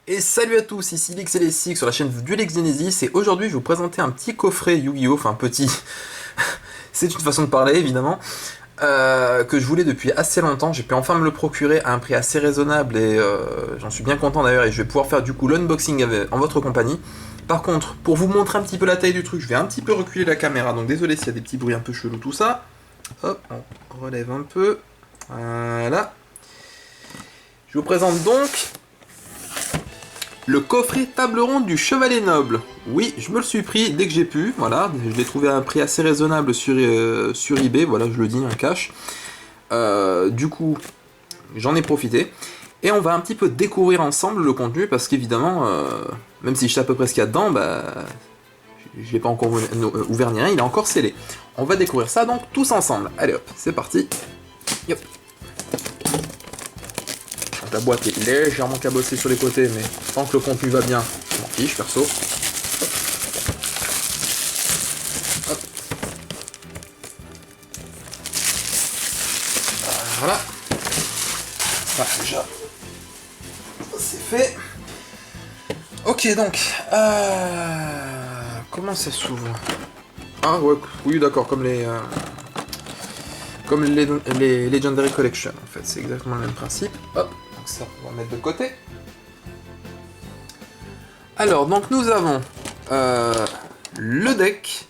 Et salut à tous, ici Lix et les Six sur la chaîne du Lex Genesis, et aujourd'hui je vais vous présenter un petit coffret Yu-Gi-Oh! Enfin petit, c'est une façon de parler évidemment, que je voulais depuis assez longtemps. J'ai pu enfin me le procurer à un prix assez raisonnable et j'en suis bien content d'ailleurs, et je vais pouvoir faire du coup l'unboxing en votre compagnie. Par contre, pour vous montrer un petit peu la taille du truc, je vais un petit peu reculer la caméra, donc désolé s'il y a des petits bruits un peu chelous tout ça. Hop, on relève un peu, voilà. Je vous présente donc le coffret table ronde du Chevalet Noble. Oui, je me le suis pris dès que j'ai pu, voilà, je l'ai trouvé à un prix assez raisonnable sur eBay, voilà, je le dis, un cash. Du coup, j'en ai profité. Et on va un petit peu découvrir ensemble le contenu, parce qu'évidemment, même si je sais à peu près ce qu'il y a dedans, bah, je l'ai pas encore ouvert ni rien, il est encore scellé. On va découvrir ça donc tous ensemble. Allez hop, c'est parti. Yop. La boîte est légèrement cabossée sur les côtés, mais tant que le contenu va bien, je m'en fiche perso. Hop. Hop. Voilà. Ça déjà, c'est fait. Ok donc, comment ça s'ouvre? Ah ouais, oui d'accord, comme les Legendary Collection en fait, c'est exactement le même principe. Hop, donc ça on va mettre de côté. Alors donc nous avons le deck,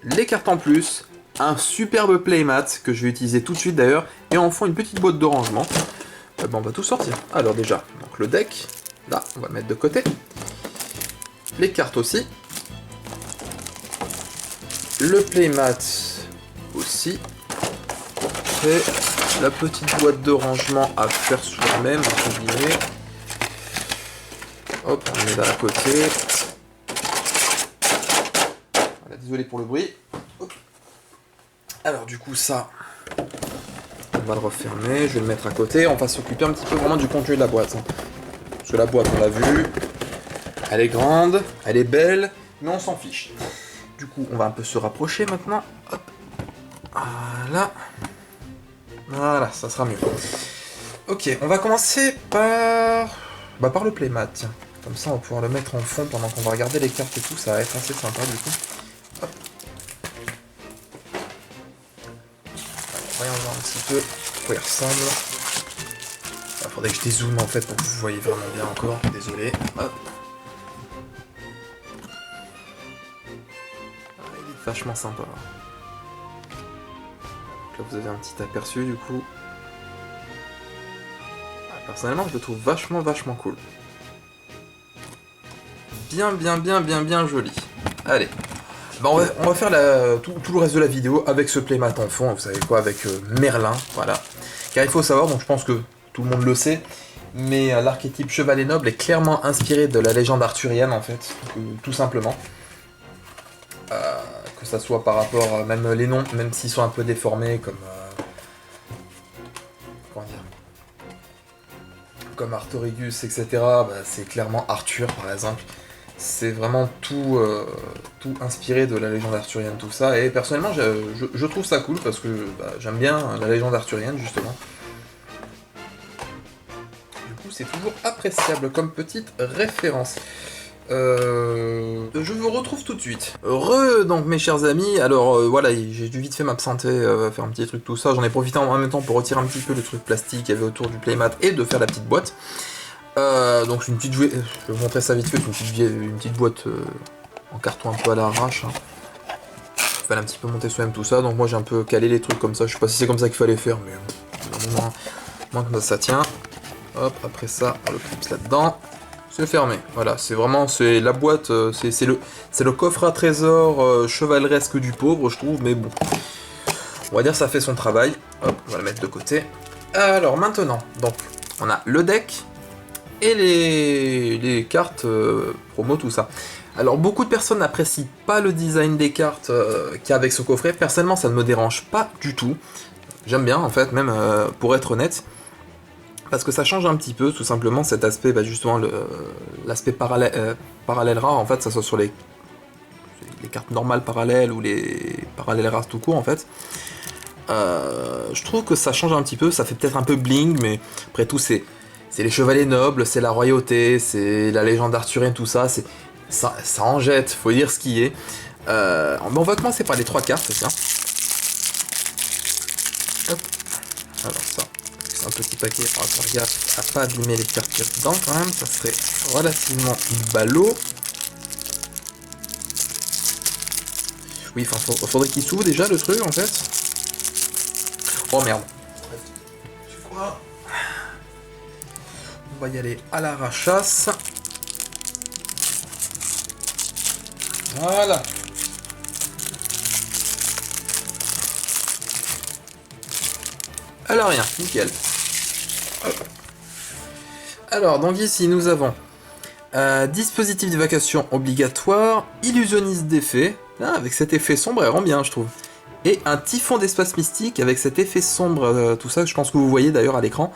les cartes en plus, un superbe playmat que je vais utiliser tout de suite d'ailleurs, et en fond une petite boîte de rangement. Bon, on va tout sortir. Alors déjà, donc le deck, là on va mettre de côté. Les cartes aussi. Le playmat aussi. Et la petite boîte de rangement à faire soi-même, entre guillemets. Hop, on met là à côté. Voilà, désolé pour le bruit. Hop. Alors du coup ça, on va le refermer, je vais le mettre à côté. On va s'occuper un petit peu vraiment du contenu de la boîte. Parce que la boîte, on l'a vu, elle est grande, elle est belle, mais on s'en fiche. Du coup, on va un peu se rapprocher maintenant. Hop. Voilà. Voilà, ça sera mieux. Ok, on va commencer par... Bah, par le playmat, tiens. Comme ça, on va pouvoir le mettre en fond pendant qu'on va regarder les cartes et tout. Ça va être assez sympa, du coup. Hop. Alors, voyons voir un petit peu à quoi il ressemble. Il faudrait que je dézoome, en fait, pour que vous voyez vraiment bien encore. Désolé. Hop. Il est vachement sympa. Donc là, vous avez un petit aperçu, du coup. Personnellement, je le trouve vachement cool. Bien joli. Allez. Bah, on va faire tout le reste de la vidéo avec ce playmat en fond, vous savez quoi, avec Merlin, voilà. Car il faut savoir, donc je pense que tout le monde le sait, mais l'archétype Chevalet Noble est clairement inspiré de la légende arthurienne, en fait, tout simplement. Que ça soit par rapport à même les noms, même s'ils sont un peu déformés, comme... comment dire, comme Artorigus, etc. Bah, c'est clairement Arthur, par exemple. C'est vraiment tout inspiré de la légende arthurienne, tout ça. Et personnellement, je trouve ça cool, parce que bah, j'aime bien la légende arthurienne, justement. Du coup, c'est toujours appréciable comme petite référence. Je vous retrouve tout de suite. Donc mes chers amis, alors voilà, j'ai dû vite fait m'absenter, faire un petit truc tout ça, j'en ai profité en même temps pour retirer un petit peu le truc plastique qu'il y avait autour du playmat et de faire la petite boîte. Donc c'est une petite jouet, je vais vous montrer ça vite fait, c'est une petite boîte en carton un peu à l'arrache. Hein. Il fallait un petit peu monter soi-même tout ça, donc moi j'ai un peu calé les trucs comme ça, je sais pas si c'est comme ça qu'il fallait faire, mais moins que ça tient. Hop, après ça, on le clips là-dedans. C'est fermé, voilà, c'est la boîte, c'est le coffre à trésor chevaleresque du pauvre, je trouve, mais bon. On va dire ça fait son travail. Hop, on va le mettre de côté. Alors maintenant, donc, on a le deck et les cartes promo, tout ça. Alors beaucoup de personnes n'apprécient pas le design des cartes qu'il y a avec ce coffret. Personnellement, ça ne me dérange pas du tout. J'aime bien, en fait, même pour être honnête. Parce que ça change un petit peu, tout simplement, cet aspect, bah, justement, l'aspect parallèle rare, en fait, ça soit sur les cartes normales parallèles ou les parallèles rares tout court, en fait. Je trouve que ça change un petit peu, ça fait peut-être un peu bling, mais après tout, c'est c'est les chevaliers nobles, c'est la royauté, c'est la légende arthurienne, tout ça, ça en jette, faut dire ce qui est. On va commencer par les 3 cartes, tiens. Hop. Alors ça, c'est un petit paquet, on va faire gaffe à pas abîmer les cartes qu'il y a dedans quand même, ça serait relativement ballot. Oui, enfin, faudrait qu'il s'ouvre déjà le truc en fait. Oh merde. Tu sais quoi? On va y aller à l'arrachasse. Voilà. Alors rien, nickel. Alors, donc ici nous avons dispositif d'évacuation obligatoire, illusionniste d'effet, avec cet effet sombre, elle rend bien je trouve. Et un typhon d'espace mystique avec cet effet sombre, tout ça, je pense que vous voyez d'ailleurs à l'écran.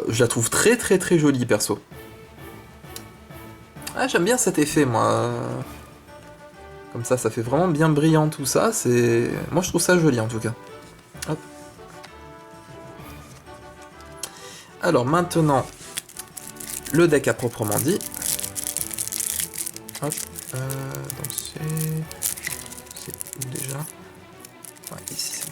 Je la trouve très très très jolie perso. Ah, j'aime bien cet effet moi. Comme ça fait vraiment bien brillant tout ça, c'est... Moi je trouve ça joli en tout cas. Hop. Alors maintenant, le deck à proprement dit. Hop, donc c'est où déjà? Ouais, ici c'est bon.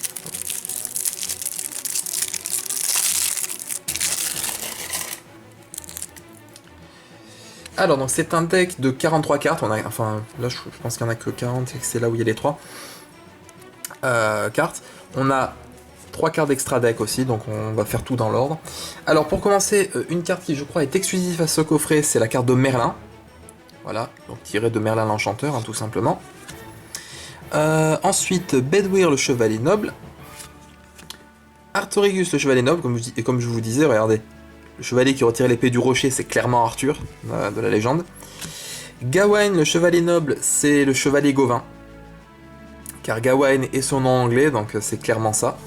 Alors donc c'est un deck de 43 cartes, enfin là je pense qu'il n'y en a que 40 et que c'est là où il y a les 3 cartes. On a 3 cartes d'extra deck aussi, donc on va faire tout dans l'ordre. Alors pour commencer, une carte qui je crois est exclusive à ce coffret, c'est la carte de Merlin. Voilà, donc tirée de Merlin l'Enchanteur, hein, tout simplement. Ensuite, Bedwyr le Chevalier Noble. Artorigus le Chevalier Noble, comme je vous disais, regardez. Le chevalier qui retire l'épée du rocher, c'est clairement Arthur, de la légende. Gawain le Chevalier Noble, c'est le Chevalier Gauvin. Car Gawain est son nom anglais, donc c'est clairement ça.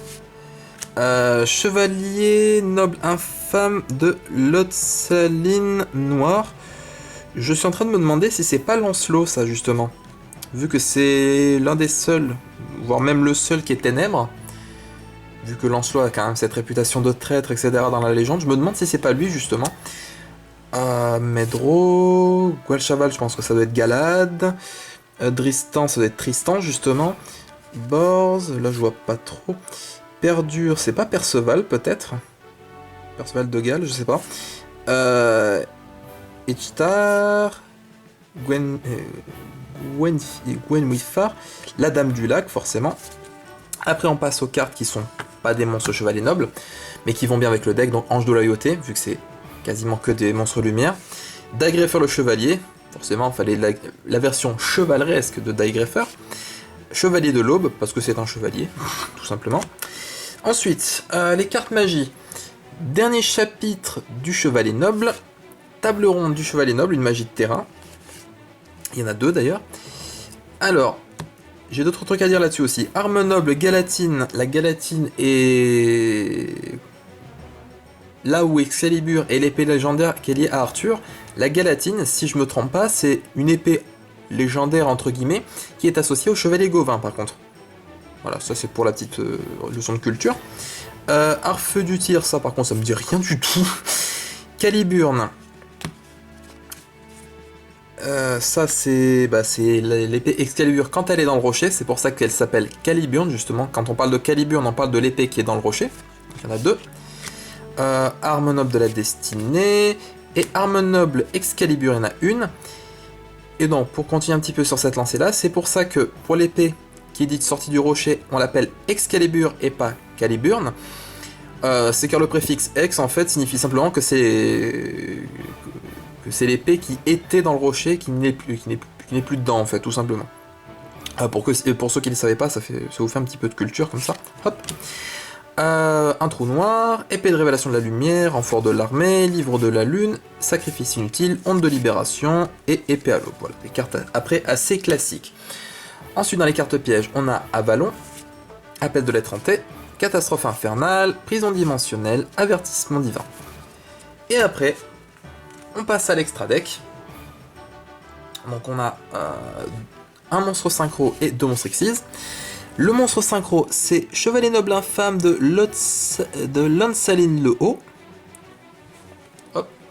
Chevalier Noble Infâme de Lotsaline Noire. Je suis en train de me demander si c'est pas Lancelot, ça, justement. Vu que c'est l'un des seuls, voire même le seul qui est ténèbres. Vu que Lancelot a quand même cette réputation de traître, etc. dans la légende, je me demande si c'est pas lui, justement. Medro... Gualchaval, je pense que ça doit être Galad. Dristan, ça doit être Tristan, justement. Borz, là je vois pas trop. Perdure, c'est pas Perceval, peut-être. Perceval de Galles, je sais pas. Echtar... Gwenwifar, la Dame du Lac, forcément. Après, on passe aux cartes qui sont pas des monstres chevaliers nobles, mais qui vont bien avec le deck, donc Ange de la Loyauté, vu que c'est quasiment que des monstres lumière. Daigreffer le Chevalier, forcément, il fallait la version chevaleresque de Daigreffer. Chevalier de l'Aube, parce que c'est un chevalier, tout simplement. Ensuite, les cartes magie. Dernier chapitre du Chevalier Noble. Table ronde du Chevalier Noble, une magie de terrain. Il y en a 2 d'ailleurs. Alors, j'ai d'autres trucs à dire là-dessus aussi. Arme noble, Galatine. La Galatine est... Là où Excalibur est l'épée légendaire qui est liée à Arthur, la Galatine, si je me trompe pas, c'est une épée légendaire entre guillemets, qui est associée au Chevalier Gauvin par contre. Voilà, ça c'est pour la petite leçon de culture. Arfeu du tir, ça par contre ça me dit rien du tout. Caliburne. Ça c'est l'épée Excalibur quand elle est dans le rocher, c'est pour ça qu'elle s'appelle Caliburne justement. Quand on parle de Caliburne, on parle de l'épée qui est dans le rocher. Donc, il y en a 2. Arme noble de la destinée et arme noble Excalibur, il y en a une. Et donc pour continuer un petit peu sur cette lancée là, c'est pour ça que pour l'épée qui est dite sortie du rocher, on l'appelle Excalibur et pas Caliburne. C'est car le préfixe ex en fait signifie simplement que c'est l'épée qui était dans le rocher, qui n'est plus dedans en fait, tout simplement. Pour ceux qui ne le savaient pas, ça vous fait un petit peu de culture comme ça. Hop. Un trou noir, épée de révélation de la lumière, renfort de l'armée, livre de la lune, sacrifice inutile, onde de libération et épée à l'aube. Voilà, des cartes après assez classiques. Ensuite dans les cartes pièges, on a Avalon, appel de l'être hanté, catastrophe infernale, prison dimensionnelle, avertissement divin. Et après, on passe à l'extra deck. Donc on a un monstre synchro et 2 monstres excises. Le monstre synchro, c'est Chevalier Noble Infâme de Lansaline le Haut.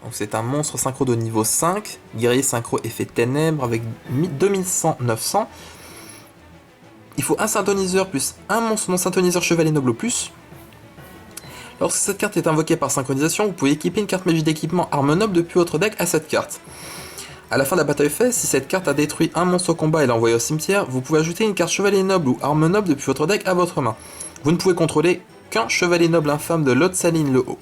Donc c'est un monstre synchro de niveau 5, guerrier synchro effet ténèbres avec 2100-900. Il faut un synthoniseur plus un monstre non synthoniseur chevalier noble au plus. Lorsque cette carte est invoquée par synchronisation, vous pouvez équiper une carte magie d'équipement arme noble depuis votre deck à cette carte. A la fin de la bataille fait, si cette carte a détruit un monstre au combat et l'a envoyé au cimetière, vous pouvez ajouter une carte chevalier noble ou arme noble depuis votre deck à votre main. Vous ne pouvez contrôler qu'un chevalier noble infâme de Lotsaline le Haut.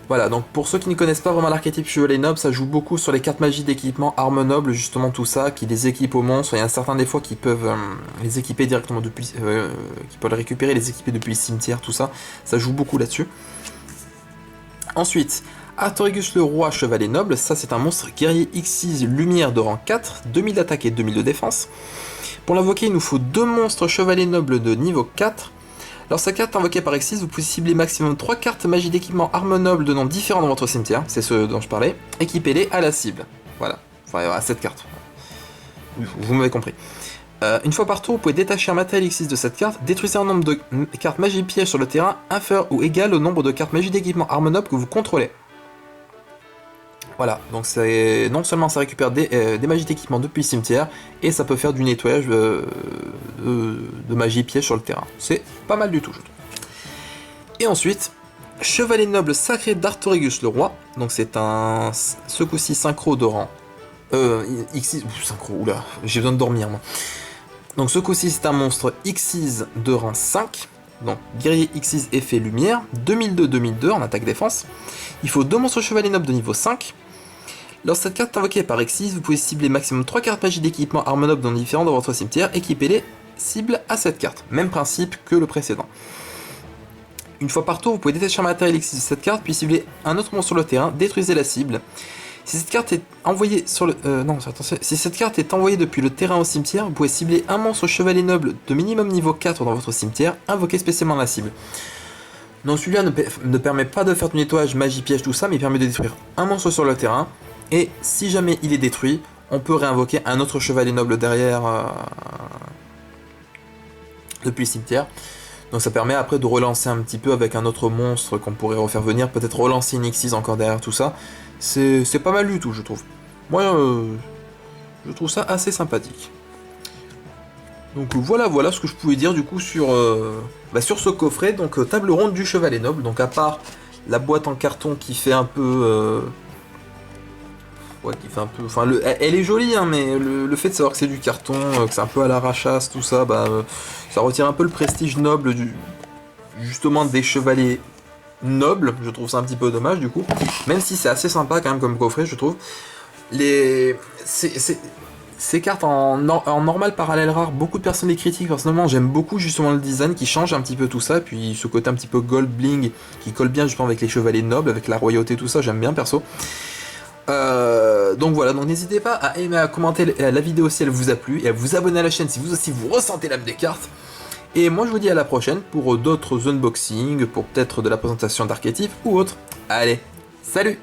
Voilà, donc pour ceux qui ne connaissent pas vraiment l'archétype chevalier noble, ça joue beaucoup sur les cartes magie d'équipement, arme noble, justement tout ça, qui les équipent aux monstres. Il y a certains des fois qui peuvent les équiper directement depuis, qui peuvent les récupérer, les équiper depuis le cimetière, tout ça. Ça joue beaucoup là-dessus. Ensuite, Artorigus le Roi Chevalier Noble, ça c'est un monstre guerrier X6 lumière de rang 4, 2000 d'attaque et 2000 de défense. Pour l'invoquer, il nous faut 2 monstres Chevalier Noble de niveau 4. Lorsque cette carte est invoquée par X6, vous pouvez cibler maximum 3 cartes magie d'équipement arme noble de noms différents dans votre cimetière, c'est ce dont je parlais, équipez-les à la cible. Voilà, enfin à cette carte. Vous m'avez compris. Une fois par tour, vous pouvez détacher un matériel X6 de cette carte, détruisez un nombre de cartes magie piège sur le terrain inférieur ou égal au nombre de cartes magie d'équipement arme noble que vous contrôlez. Voilà, donc non seulement ça récupère des magies d'équipement depuis le cimetière, et ça peut faire du nettoyage de magie piège sur le terrain. C'est pas mal du tout, je trouve. Et ensuite, Chevalier Noble Sacré d'Artorigus le Roi, donc c'est un, ce coup-ci synchro de rang... X6... synchro, oula, j'ai besoin de dormir moi. Donc ce coup-ci c'est un monstre X6 de rang 5, donc guerrier X6 effet lumière, 2002-2002 en attaque défense. Il faut 2 monstres chevaliers nobles de niveau 5. Lorsque cette carte est invoquée par X6, vous pouvez cibler maximum 3 cartes magie d'équipement arme noble non différents dans votre cimetière, équipez-les cibles à cette carte. Même principe que le précédent. Une fois par tour, vous pouvez détacher un matériel X6 de cette carte, puis cibler un autre monstre sur le terrain, détruisez la cible. Si cette carte est envoyée sur le... Si cette carte est envoyée depuis le terrain au cimetière, vous pouvez cibler un monstre chevalier noble de minimum niveau 4 dans votre cimetière, invoquer spécialement la cible. Donc celui-là ne permet pas de faire du nettoyage, magie, piège, tout ça, mais il permet de détruire un monstre sur le terrain, et si jamais il est détruit, on peut réinvoquer un autre chevalier noble derrière depuis le cimetière. Donc ça permet après de relancer un petit peu avec un autre monstre qu'on pourrait refaire venir, peut-être relancer une X6 encore derrière tout ça. C'est pas mal du tout, je trouve. Moi, je trouve ça assez sympathique. Donc voilà ce que je pouvais dire du coup sur ce coffret. Donc table ronde du Chevalier Noble. Donc à part la boîte en carton qui fait un peu... Enfin, elle est jolie, hein, mais le fait de savoir que c'est du carton, que c'est un peu à l'arrachasse, tout ça, ça retire un peu le prestige noble justement des chevaliers nobles. Je trouve ça un petit peu dommage du coup, même si c'est assez sympa quand même comme coffret, je trouve. Ces cartes en normal parallèle rare, beaucoup de personnes les critiquent. Personnellement, j'aime beaucoup justement le design qui change un petit peu tout ça, puis ce côté un petit peu gold bling qui colle bien justement avec les chevaliers nobles, avec la royauté, tout ça, j'aime bien perso. Donc voilà, donc n'hésitez pas à aimer, à commenter la vidéo si elle vous a plu, et à vous abonner à la chaîne si vous aussi vous ressentez l'âme des cartes. Et moi je vous dis à la prochaine pour d'autres unboxings, pour peut-être de la présentation d'archétypes ou autre. Allez, salut!